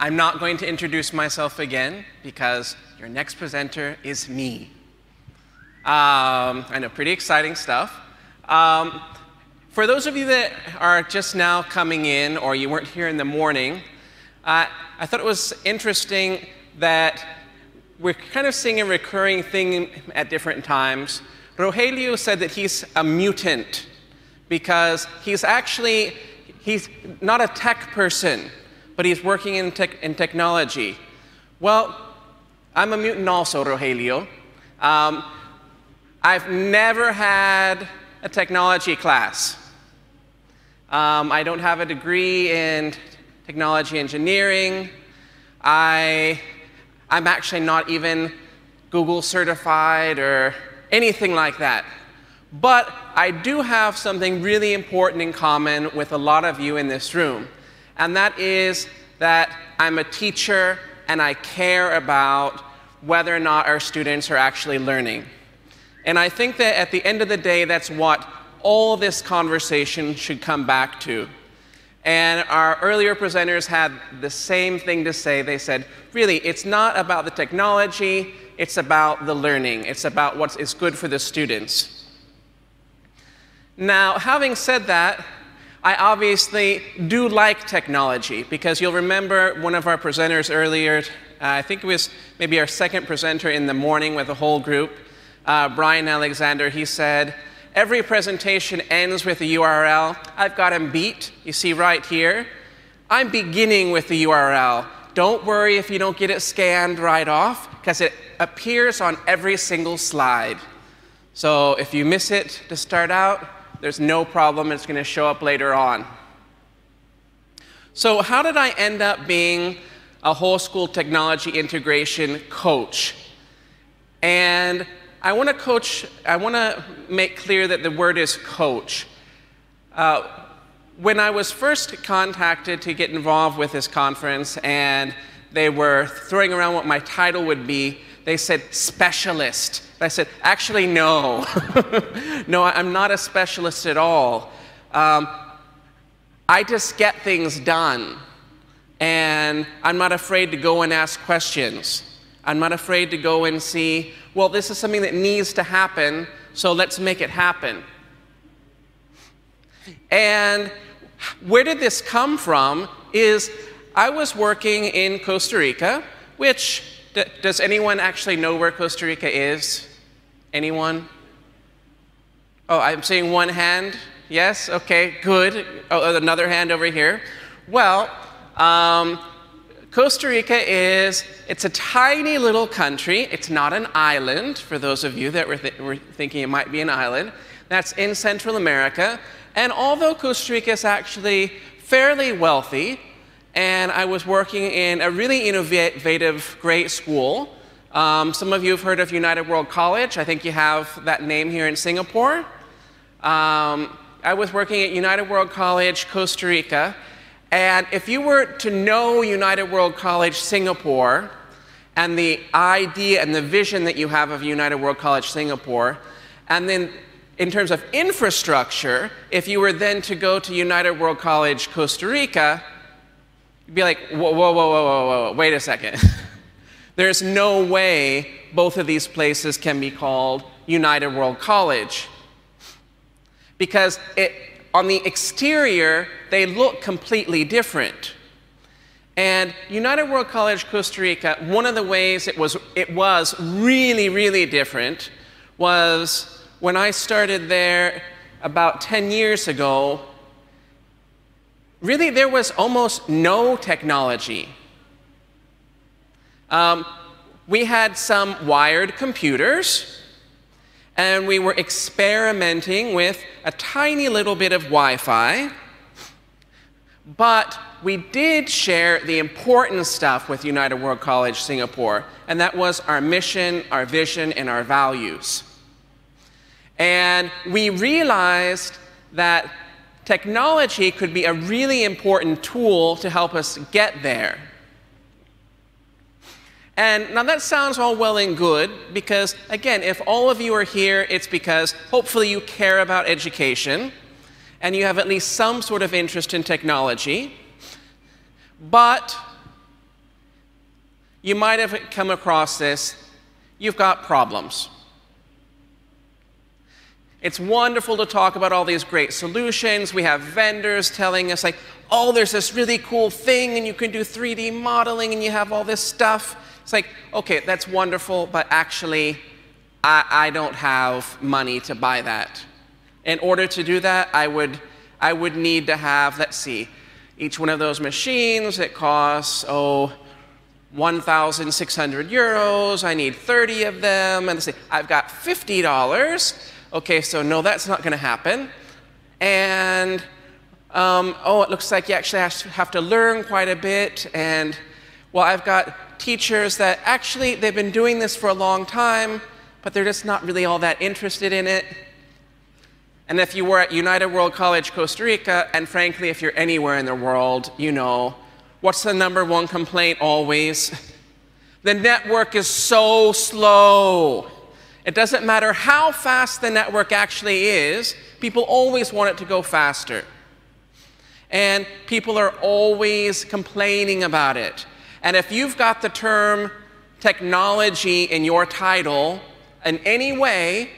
I'm not going to introduce myself again because your next presenter is me. I know, pretty exciting stuff. For those of you that are just now coming in or you weren't here in the morning, I thought it was interesting that we're kind of seeing a recurring thing at different times. Rogelio said that he's a mutant because he's not a tech person, but he's working in technology. Well, I'm a mutant also, Rogelio. I've never had a technology class. I don't have a degree in technology engineering. I'm actually not even Google certified or anything like that. But I do have something really important in common with a lot of you in this room. And that is that I'm a teacher and I care about whether or not our students are actually learning. And I think that at the end of the day, that's what all this conversation should come back to. And our earlier presenters had the same thing to say. They said, really, it's not about the technology, it's about the learning. It's about what is good for the students. Now, having said that, I obviously do like technology, because you'll remember one of our presenters earlier, I think it was maybe our second presenter in the morning with the whole group, Brian Alexander. He said, every presentation ends with a URL. I've got him beat. You see right here. I'm beginning with the URL. Don't worry if you don't get it scanned right off, because it appears on every single slide. So if you miss it to start out, there's no problem. It's going to show up later on. So how did I end up being a whole school technology integration coach? And I want to make clear that the word is coach. When I was first contacted to get involved with this conference and they were throwing around what my title would be, they said specialist. I said, actually, no. No, I'm not a specialist at all. I just get things done. And I'm not afraid to go and ask questions. I'm not afraid to go and see, well, this is something that needs to happen, so let's make it happen. And where did this come from is I was working in Costa Rica, which, does anyone actually know where Costa Rica is? Anyone? Oh, I'm seeing one hand. Yes? Okay, good. Oh, another hand over here. Well, Costa Rica it's a tiny little country. It's not an island, for those of you that were thinking it might be an island. That's in Central America. And although Costa Rica is actually fairly wealthy, and I was working in a really innovative, great school. Some of you have heard of United World College. I think you have that name here in Singapore. I was working at United World College, Costa Rica. And if you were to know United World College Singapore and the idea and the vision that you have of United World College Singapore, and then in terms of infrastructure, if you were then to go to United World College Costa Rica, you'd be like, whoa, whoa, whoa, whoa, whoa, whoa, wait a second. There's no way both of these places can be called United World College. Because on the exterior, they look completely different. And United World College Costa Rica, one of the ways it was really, really different was when I started there about 10 years ago, really there was almost no technology. We had some wired computers, and we were experimenting with a tiny little bit of Wi-Fi, but we did share the important stuff with United World College Singapore, and that was our mission, our vision, and our values. And we realized that technology could be a really important tool to help us get there. And now that sounds all well and good because, again, if all of you are here, it's because hopefully you care about education and you have at least some sort of interest in technology. But you might have come across this. You've got problems. It's wonderful to talk about all these great solutions. We have vendors telling us, like, oh, there's this really cool thing, and you can do 3D modeling, and you have all this stuff. It's like, okay, that's wonderful, but actually, I don't have money to buy that. In order to do that, I would need to have, let's see, each one of those machines, it costs, 1,600 euros. I need 30 of them. And let's say, I've got $50. Okay, so no, that's not going to happen. And, it looks like you actually have to learn quite a bit. And, well, I've got teachers that actually, they've been doing this for a long time, but they're just not really all that interested in it. And if you were at United World College, Costa Rica, and frankly, if you're anywhere in the world, you know, what's the #1 complaint always? The network is so slow. It doesn't matter how fast the network actually is, people always want it to go faster. And people are always complaining about it. And if you've got the term technology in your title in any way,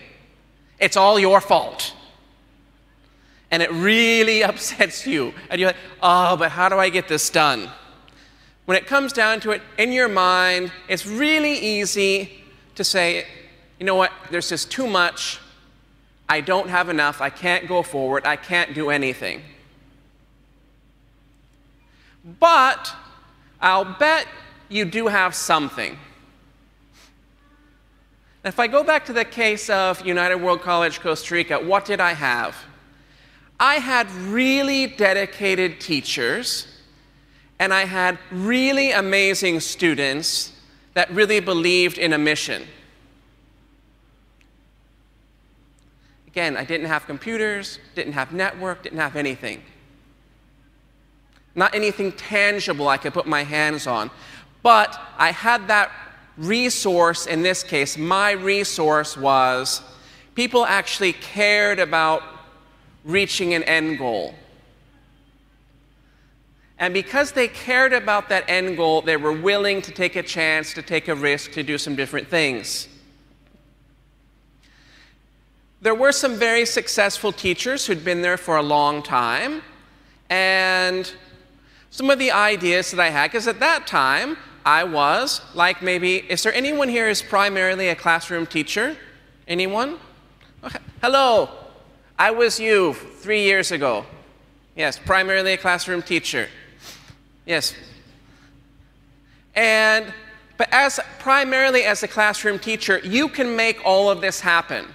it's all your fault. And it really upsets you. And you're like, oh, but how do I get this done? When it comes down to it, in your mind, it's really easy to say, you know what, there's just too much. I don't have enough. I can't go forward. I can't do anything. But I'll bet you do have something. If I go back to the case of United World College, Costa Rica, what did I have? I had really dedicated teachers, and I had really amazing students that really believed in a mission. Again, I didn't have computers, didn't have network, didn't have anything. Not anything tangible I could put my hands on. But I had that resource, in this case, my resource was people actually cared about reaching an end goal. And because they cared about that end goal, they were willing to take a chance, to take a risk, to do some different things. There were some very successful teachers who'd been there for a long time, and some of the ideas that I had, because at that time, I was, like maybe, is there anyone here who's primarily a classroom teacher? Anyone? Okay. Hello. I was Youve 3 years ago. Yes, primarily a classroom teacher. Yes. But primarily as a classroom teacher, you can make all of this happen.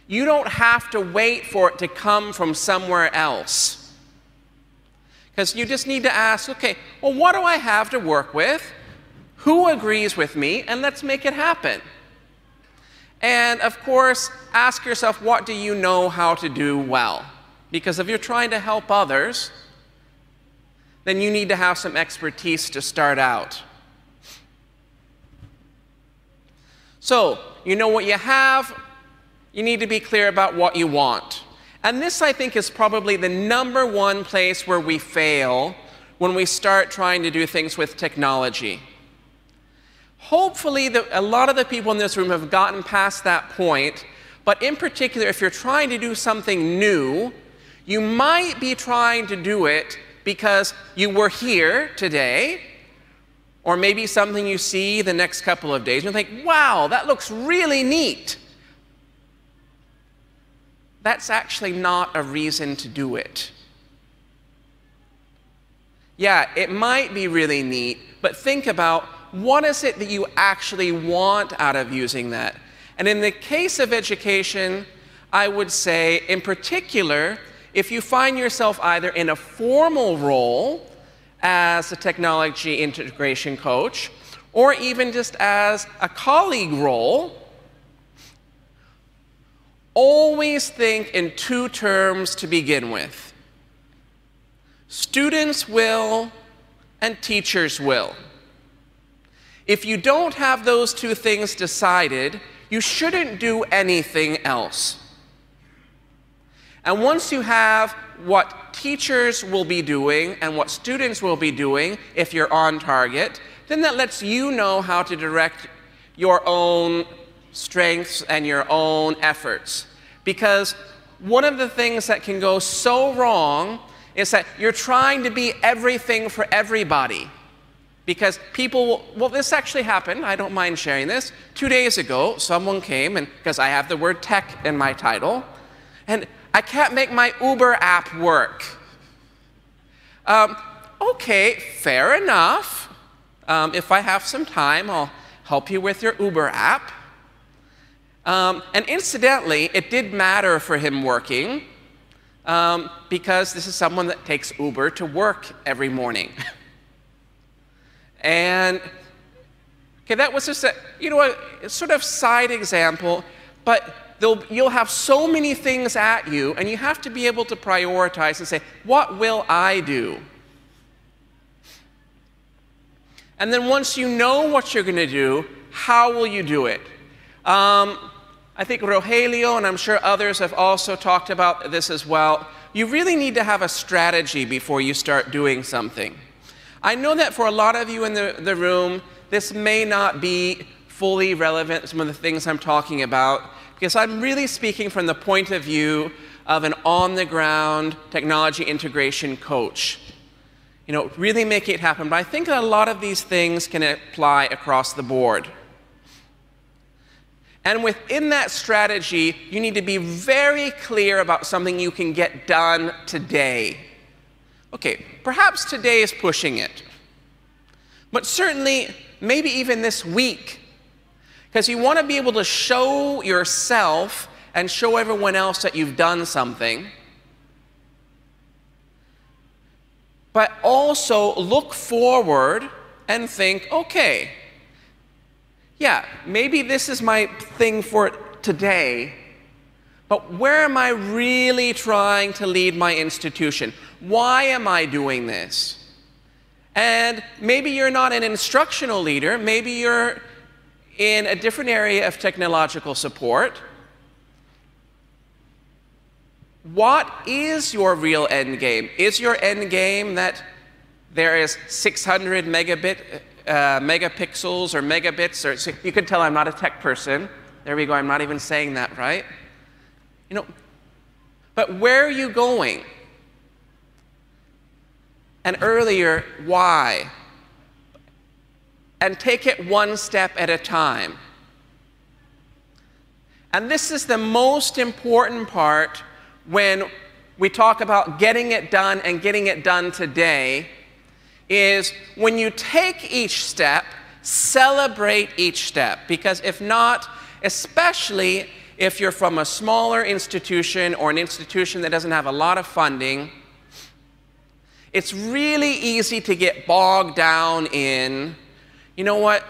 You don't have to wait for it to come from somewhere else. Because you just need to ask, okay, well, what do I have to work with? Who agrees with me? And let's make it happen. And of course, ask yourself, what do you know how to do well? Because if you're trying to help others, then you need to have some expertise to start out. So, you know what you have, you need to be clear about what you want. And this, I think, is probably the #1 place where we fail when we start trying to do things with technology. Hopefully, a lot of the people in this room have gotten past that point, but in particular, if you're trying to do something new, you might be trying to do it because you were here today, or maybe something you see the next couple of days, and you think, wow, that looks really neat. That's actually not a reason to do it. Yeah, it might be really neat, but think about what is it that you actually want out of using that? And in the case of education, I would say, in particular, if you find yourself either in a formal role as a technology integration coach, or even just as a colleague role, always think in 2 terms to begin with. Students will and teachers will. If you don't have those 2 things decided, you shouldn't do anything else. And once you have what teachers will be doing and what students will be doing, if you're on target, then that lets you know how to direct your own strengths and your own efforts. Because one of the things that can go so wrong is that you're trying to be everything for everybody. Because people, well, this actually happened, I don't mind sharing this. 2 days ago, someone came, and because I have the word tech in my title, and I can't make my Uber app work. Okay, fair enough. If I have some time, I'll help you with your Uber app. And incidentally, it did matter for him working, because this is someone that takes Uber to work every morning. And okay, that was just a, a sort of side example, but you'll have so many things at you, and you have to be able to prioritize and say, what will I do? And then once you know what you're going to do, how will you do it? I think Rogelio, and I'm sure others have also talked about this as well, you really need to have a strategy before you start doing something. I know that for a lot of you in the room, this may not be fully relevant to some of the things I'm talking about, because I'm really speaking from the point of view of an on-the-ground technology integration coach. Really make it happen. But I think that a lot of these things can apply across the board. And within that strategy, you need to be very clear about something you can get done today. Okay, perhaps today is pushing it. But certainly, maybe even this week. Because you want to be able to show yourself and show everyone else that you've done something. But also look forward and think, okay, yeah, maybe this is my thing for today, but where am I really trying to lead my institution? Why am I doing this? And maybe you're not an instructional leader, maybe you're in a different area of technological support. What is your real end game? Is your end game that there is 600 megapixels or megabits? Or, so you can tell I'm not a tech person. There we go, I'm not even saying that right. But where are you going? And earlier, why? And take it one step at a time. And this is the most important part when we talk about getting it done and getting it done today, is when you take each step, celebrate each step. Because if not, especially if you're from a smaller institution or an institution that doesn't have a lot of funding, it's really easy to get bogged down in, you know what,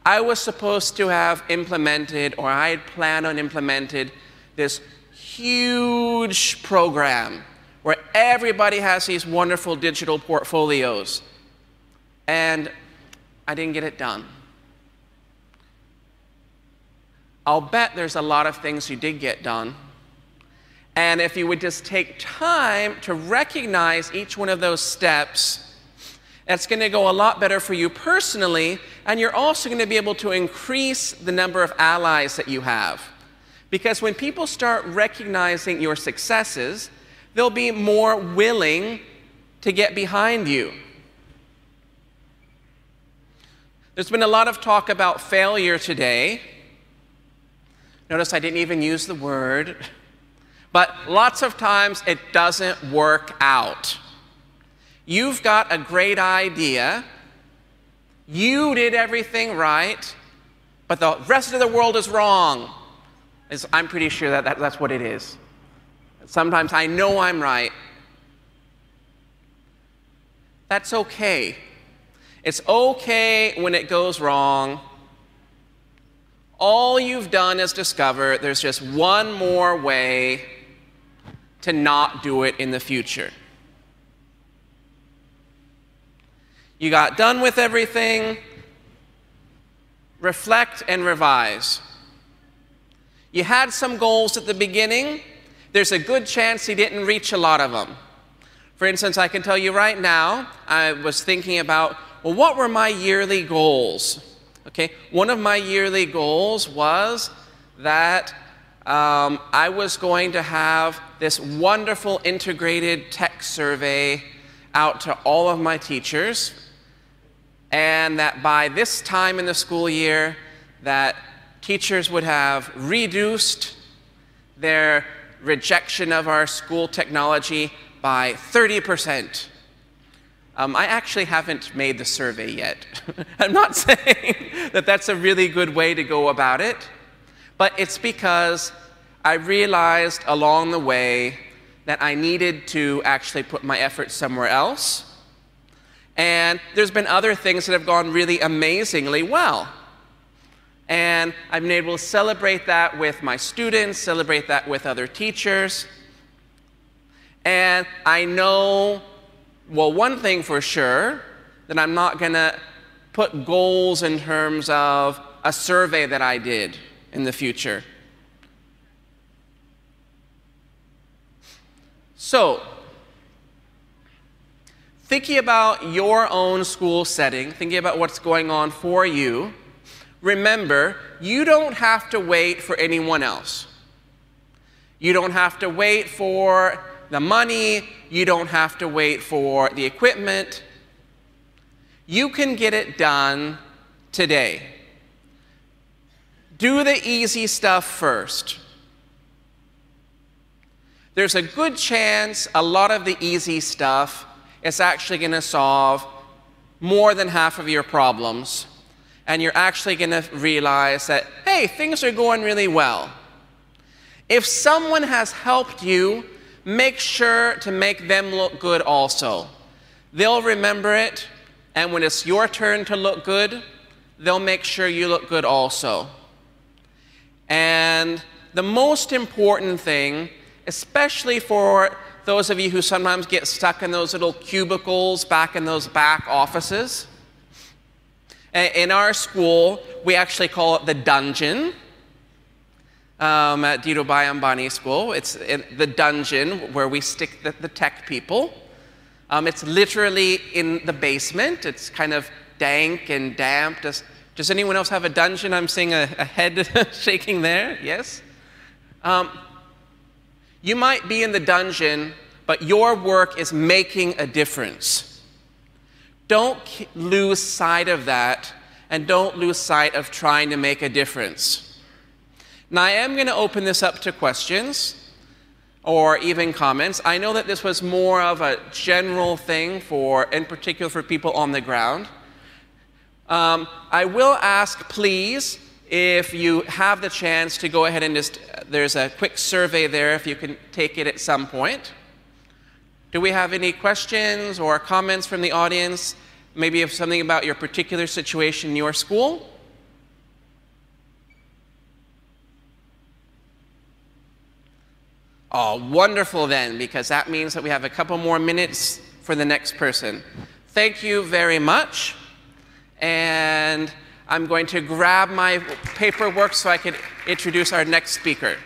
I was supposed to have implemented, or I had planned on implemented this huge program where everybody has these wonderful digital portfolios, and I didn't get it done. I'll bet there's a lot of things you did get done. And if you would just take time to recognize each one of those steps, that's going to go a lot better for you personally, and you're also going to be able to increase the number of allies that you have. Because when people start recognizing your successes, they'll be more willing to get behind you. There's been a lot of talk about failure today. Notice I didn't even use the word. But lots of times it doesn't work out. You've got a great idea. You did everything right, but the rest of the world is wrong. I'm pretty sure that's what it is. Sometimes I know I'm right. That's okay. It's okay when it goes wrong. All you've done is discover there's just one more way to not do it in the future. You got done with everything. Reflect and revise. You had some goals at the beginning. There's a good chance you didn't reach a lot of them. For instance, I can tell you right now, I was thinking about well, what were my yearly goals? Okay, one of my yearly goals was that I was going to have this wonderful integrated tech survey out to all of my teachers, and that by this time in the school year, that teachers would have reduced their rejection of our school technology by 30%. I actually haven't made the survey yet. I'm not saying that that's a really good way to go about it, but it's because I realized along the way that I needed to actually put my effort somewhere else. And there's been other things that have gone really amazingly well. And I've been able to celebrate that with my students, celebrate that with other teachers. And I know, well, one thing for sure, that I'm not going to put goals in terms of a survey that I did in the future. So, thinking about your own school setting, thinking about what's going on for you, remember, you don't have to wait for anyone else. You don't have to wait for the money. You don't have to wait for the equipment. You can get it done today. Do the easy stuff first. There's a good chance a lot of the easy stuff is actually going to solve more than half of your problems. And you're actually going to realize that, hey, things are going really well. If someone has helped you, make sure to make them look good also. They'll remember it, and when it's your turn to look good, they'll make sure you look good also. And the most important thing, especially for those of you who sometimes get stuck in those little cubicles back in those back offices, in our school, we actually call it the dungeon. At Dhirubhai Ambani school, it's the dungeon where we stick the tech people. It's literally in the basement. It's kind of dank and damp. Does anyone else have a dungeon? I'm seeing a head shaking there. Yes? You might be in the dungeon, but your work is making a difference. Don't lose sight of that, and don't lose sight of trying to make a difference. Now, I am going to open this up to questions or even comments. I know that this was more of a general thing in particular for people on the ground. I will ask, please, if you have the chance to go ahead and there's a quick survey there if you can take it at some point. Do we have any questions or comments from the audience? Maybe if something about your particular situation in your school? Oh, wonderful then, because that means that we have a couple more minutes for the next person. Thank you very much. And I'm going to grab my paperwork so I can introduce our next speaker.